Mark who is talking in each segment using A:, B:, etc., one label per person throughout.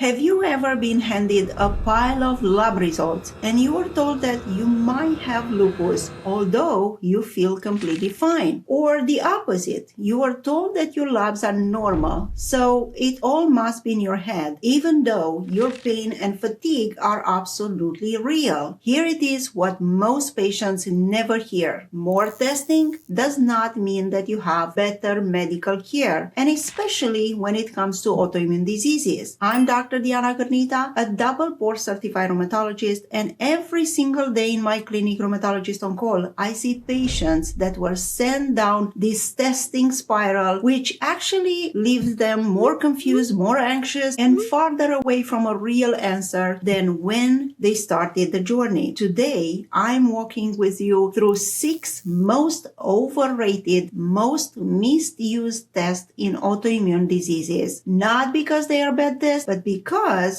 A: Have you ever been handed a pile of lab results and you were told that you might have lupus, although you feel completely fine? Or the opposite, you were told that your labs are normal, so it all must be in your head, even though your pain and fatigue are absolutely real. Here it is what most patients never hear. More testing does not mean that you have better medical care, and especially when it comes to autoimmune diseases. I'm Dr. Girnita, a double board certified rheumatologist, and every single day in my clinic Rheumatologist on Call, I see patients that were sent down this testing spiral, which actually leaves them more confused, more anxious, and farther away from a real answer than when they started the journey. Today, I'm walking with you through 6 most overrated, most misused tests in autoimmune diseases. Not because they are bad tests, but because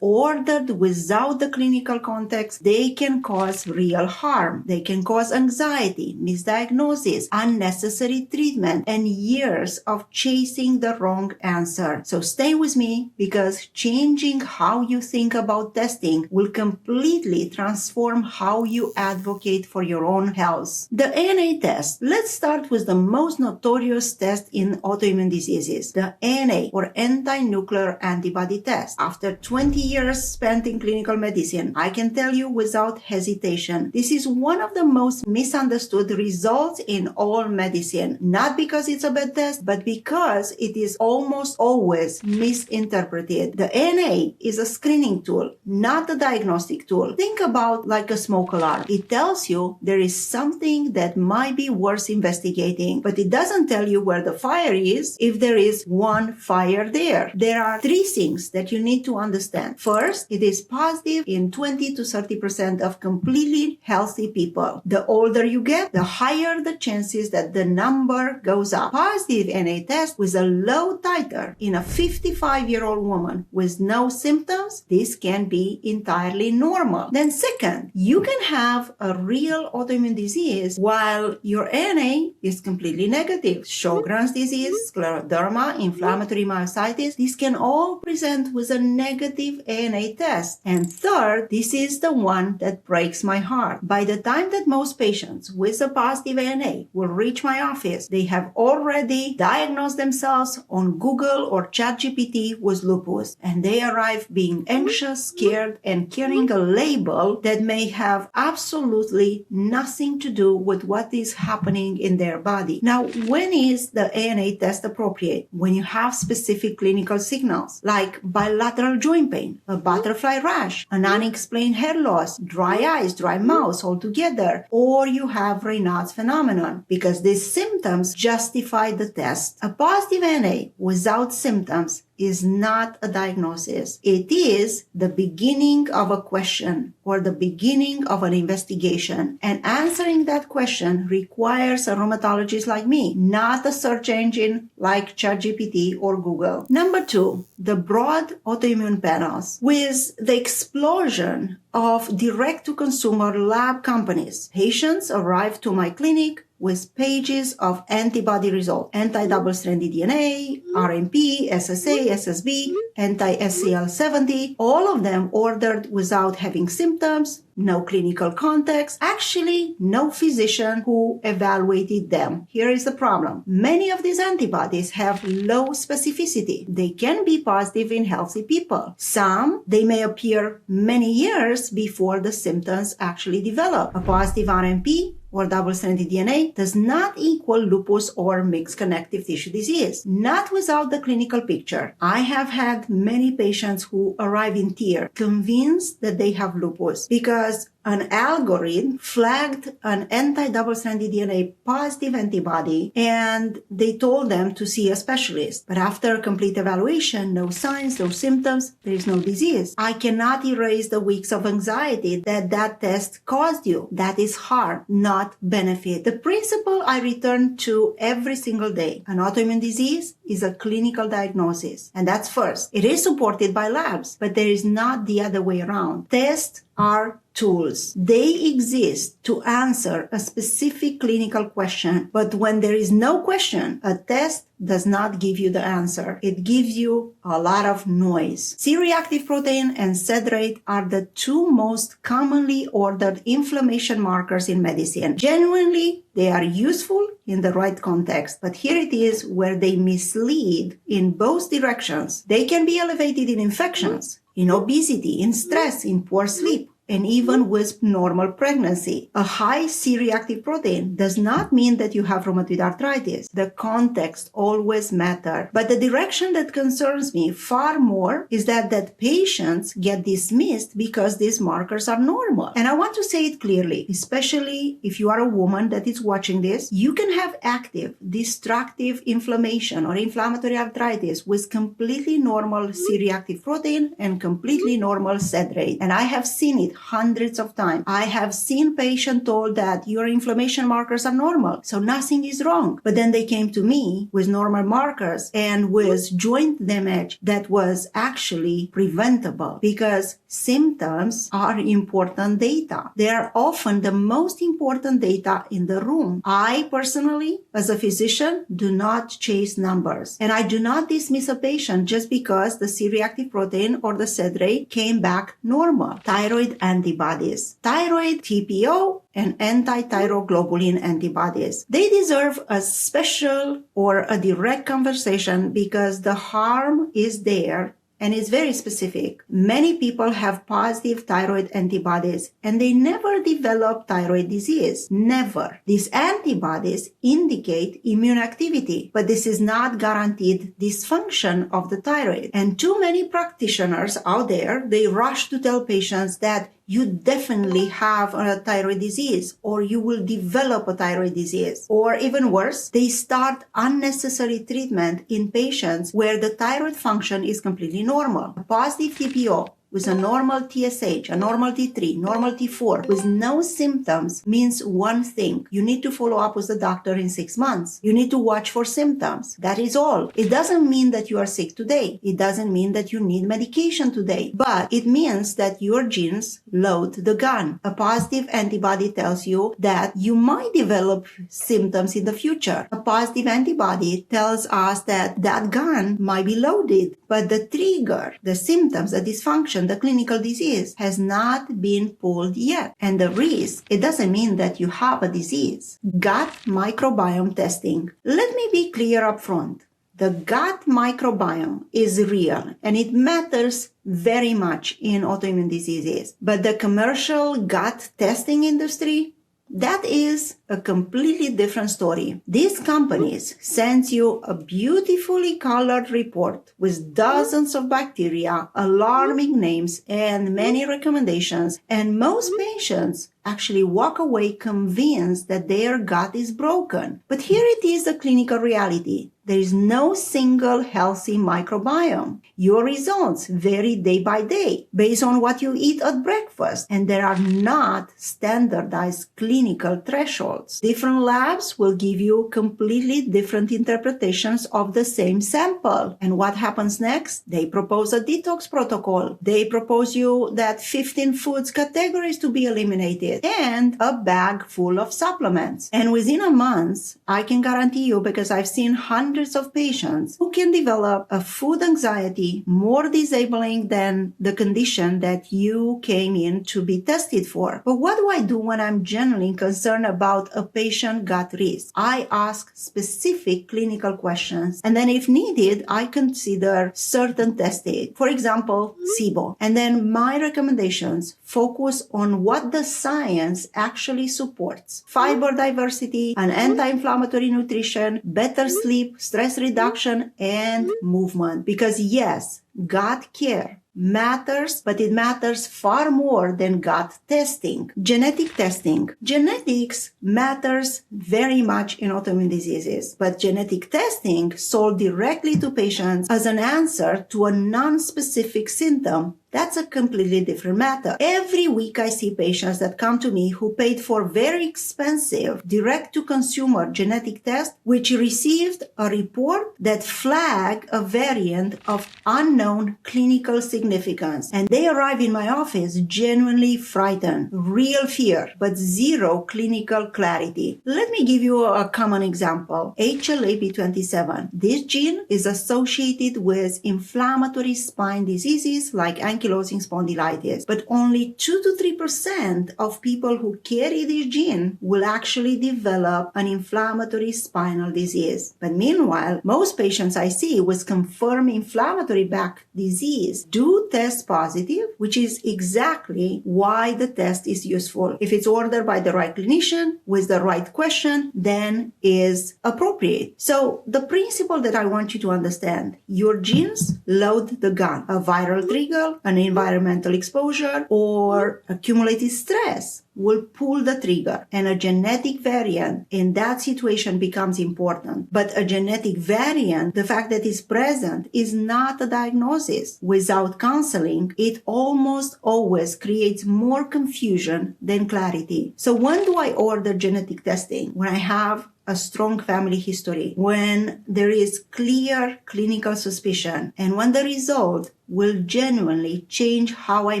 A: ordered without the clinical context, they can cause real harm. They can cause anxiety, misdiagnosis, unnecessary treatment, and years of chasing the wrong answer. So stay with me, because changing how you think about testing will completely transform how you advocate for your own health. The ANA test. Let's start with the most notorious test in autoimmune diseases, the ANA, or anti-nuclear antibody test. After 20 years spent in clinical medicine, I can tell you without hesitation, this is one of the most misunderstood results in all medicine. Not because it's a bad test, but because it is almost always misinterpreted. The ANA is a screening tool, not a diagnostic tool. Think about like a smoke alarm. It tells you there is something that might be worth investigating, but it doesn't tell you where the fire is if there is one fire there. There are 3 things that you need to understand. First, it is positive in 20 to 30% of completely healthy people. The older you get, the higher the chances that the number goes up. Positive NA test with a low titer in a 55-year-old woman with no symptoms, this can be entirely normal. Then second, you can have a real autoimmune disease while your NA is completely negative. Sjogren's disease, scleroderma, inflammatory myositis, these can all present with a negative ANA test. And third, this is the one that breaks my heart. By the time that most patients with a positive ANA will reach my office, they have already diagnosed themselves on Google or ChatGPT with lupus, and they arrive being anxious, scared, and carrying a label that may have absolutely nothing to do with what is happening in their body. Now, when is the ANA test appropriate? When you have specific clinical signals like bilateral joint pain, a butterfly rash, an unexplained hair loss, dry eyes, dry mouth altogether, or you have Raynaud's phenomenon, because these symptoms justify the test. A positive NA without symptoms is not a diagnosis. It is the beginning of a question or the beginning of an investigation. And answering that question requires a rheumatologist like me, not a search engine like ChatGPT or Google. Number 2, the broad autoimmune panels. With the explosion of direct-to-consumer lab companies, patients arrive to my clinic with pages of antibody results, anti-double-stranded DNA, RMP, SSA, SSB, anti-SCL70, all of them ordered without having symptoms, no clinical context, actually no physician who evaluated them. Here is the problem. Many of these antibodies have low specificity. They can be positive in healthy people. Some, they may appear many years before the symptoms actually develop. A positive RMP or double-stranded DNA does not equal lupus or mixed connective tissue disease. Not without the clinical picture. I have had many patients who arrive in tears, convinced that they have lupus, because an algorithm flagged an anti-double-stranded DNA positive antibody and they told them to see a specialist. But after complete evaluation, no signs, no symptoms, there is no disease. I cannot erase the weeks of anxiety that test caused you. That is harm, not benefit. The principle I return to every single day: an autoimmune disease is a clinical diagnosis. And that's first. It is supported by labs, but there is not the other way around. Tests are tools. They exist to answer a specific clinical question, but when there is no question, a test does not give you the answer. It gives you a lot of noise. C-reactive protein and SED rate are the two most commonly ordered inflammation markers in medicine. Genuinely, they are useful in the right context, but here it is where they mislead in both directions. They can be elevated in infections, in obesity, in stress, in poor sleep, and even with normal pregnancy. A high C-reactive protein does not mean that you have rheumatoid arthritis. The context always matters. But the direction that concerns me far more is that patients get dismissed because these markers are normal. And I want to say it clearly, especially if you are a woman that is watching this, you can have active, destructive inflammation or inflammatory arthritis with completely normal C-reactive protein and completely normal SED rate. And I have seen it hundreds of times. I have seen patients told that your inflammation markers are normal, so nothing is wrong. But then they came to me with normal markers and with joint damage that was actually preventable, because symptoms are important data. They are often the most important data in the room. I personally, as a physician, do not chase numbers. And I do not dismiss a patient just because the C-reactive protein or the SED rate came back normal. Thyroid antibodies. Thyroid TPO and anti-thyroglobulin antibodies. They deserve a special or a direct conversation because the harm is there and it's very specific. Many people have positive thyroid antibodies and they never develop thyroid disease. Never. These antibodies indicate immune activity, but this is not guaranteed dysfunction of the thyroid. And too many practitioners out there, they rush to tell patients that you definitely have a thyroid disease, or you will develop a thyroid disease. Or even worse, they start unnecessary treatment in patients where the thyroid function is completely normal. A positive TPO with a normal TSH, a normal T3, normal T4, with no symptoms means one thing. You need to follow up with the doctor in 6 months. You need to watch for symptoms. That is all. It doesn't mean that you are sick today. It doesn't mean that you need medication today. But it means that your genes load the gun. A positive antibody tells you that you might develop symptoms in the future. A positive antibody tells us that that gun might be loaded, but the trigger, the symptoms, the dysfunction, the clinical disease has not been pulled yet. And the risk, it doesn't mean that you have a disease. Gut microbiome testing. Let me be clear up front. The gut microbiome is real and it matters very much in autoimmune diseases. But the commercial gut testing industry, that is a completely different story. These companies send you a beautifully colored report with dozens of bacteria, alarming names, and many recommendations. And most patients actually walk away convinced that their gut is broken. But here it is the clinical reality. There is no single healthy microbiome. Your results vary day by day based on what you eat at breakfast, and there are not standardized clinical thresholds. Different labs will give you completely different interpretations of the same sample. And what happens next? They propose a detox protocol. They propose you that 15 foods categories to be eliminated and a bag full of supplements. And within a month, I can guarantee you, because I've seen hundreds of patients who can develop a food anxiety more disabling than the condition that you came in to be tested for. But what do I do when I'm genuinely concerned about a patient gut risk? I ask specific clinical questions, and then if needed, I consider certain testing. For example, SIBO. And then my recommendations focus on what the science actually supports. Fiber diversity, an anti-inflammatory nutrition, better sleep, stress reduction, and movement. Because yes, gut care matters, but it matters far more than gut testing. Genetic testing. Genetics matters very much in autoimmune diseases, but genetic testing sold directly to patients as an answer to a non-specific symptom, That's a completely different matter. Every week I see patients that come to me who paid for very expensive direct-to-consumer genetic test, which received a report that flagged a variant of unknown clinical significance. And they arrive in my office genuinely frightened, real fear, but zero clinical clarity. Let me give you a common example. HLA-B27. This gene is associated with inflammatory spine diseases like ankylosing spondylitis, but only 2 to 3% of people who carry this gene will actually develop an inflammatory spinal disease. But meanwhile, most patients I see with confirmed inflammatory back disease do test positive, which is exactly why the test is useful. If it's ordered by the right clinician with the right question, then is appropriate. So the principle that I want you to understand, your genes load the gun. A viral trigger, an environmental exposure, or accumulated stress will pull the trigger, and a genetic variant in that situation becomes important. But a genetic variant, the fact that it's present, is not a diagnosis. Without counseling, it almost always creates more confusion than clarity. So when do I order genetic testing? When I have a strong family history, when there is clear clinical suspicion, and when the result will genuinely change how I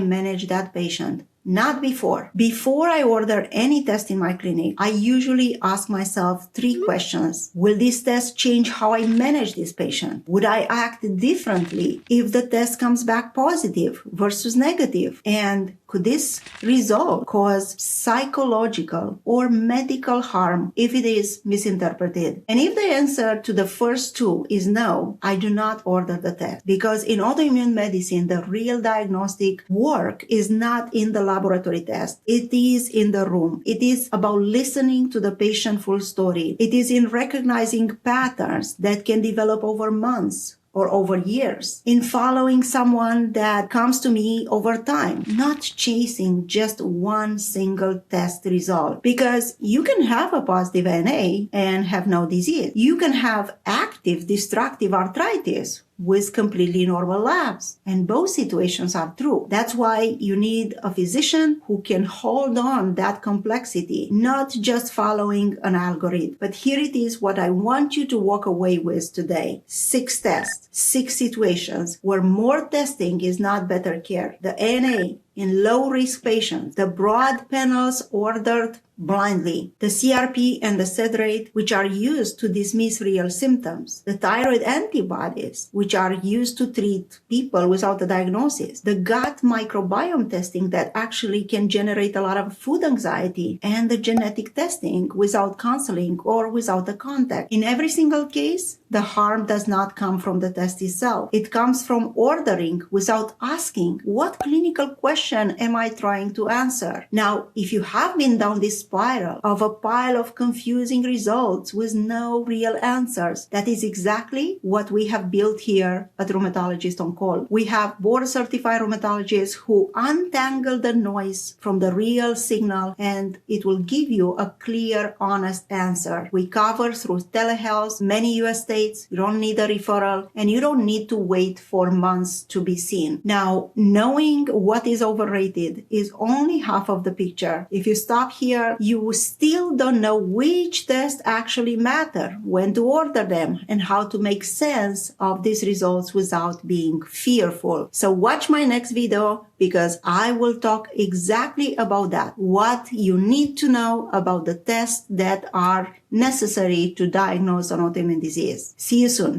A: manage that patient. Not before. Before I order any test in my clinic, I usually ask myself 3 questions. Will this test change how I manage this patient? Would I act differently if the test comes back positive versus negative? And could this result cause psychological or medical harm if it is misinterpreted? And if the answer to the first 2 is no, I do not order the test. Because in autoimmune medicine, the real diagnostic work is not in the laboratory test. It is in the room. It is about listening to the patient full story. It is in recognizing patterns that can develop over months or over years, in following someone that comes to me over time, not chasing just one single test result. Because you can have a positive ANA and have no disease. You can have active destructive arthritis with completely normal labs. And both situations are true. That's why you need a physician who can hold on that complexity, not just following an algorithm. But here it is what I want you to walk away with today. 6 tests, 6 situations where more testing is not better care. The ANA in low-risk patients, the broad panels ordered blindly, the CRP and the SED rate, which are used to dismiss real symptoms, the thyroid antibodies, which are used to treat people without a diagnosis, the gut microbiome testing that actually can generate a lot of food anxiety, and the genetic testing without counseling or without a contact. In every single case, the harm does not come from the test itself. It comes from ordering without asking, what clinical question am I trying to answer? Now, if you have been down this spiral of a pile of confusing results with no real answers, that is exactly what we have built here at Rheumatologist on Call. We have board-certified rheumatologists who untangle the noise from the real signal, and it will give you a clear, honest answer. We cover through telehealth, many US states. You don't need a referral, and you don't need to wait for months to be seen. Now, knowing what is overrated is only half of the picture. If you stop here, you still don't know which tests actually matter, when to order them, and how to make sense of these results without being fearful. So watch my next video, because I will talk exactly about that. What you need to know about the tests that are necessary to diagnose an autoimmune disease. See you soon.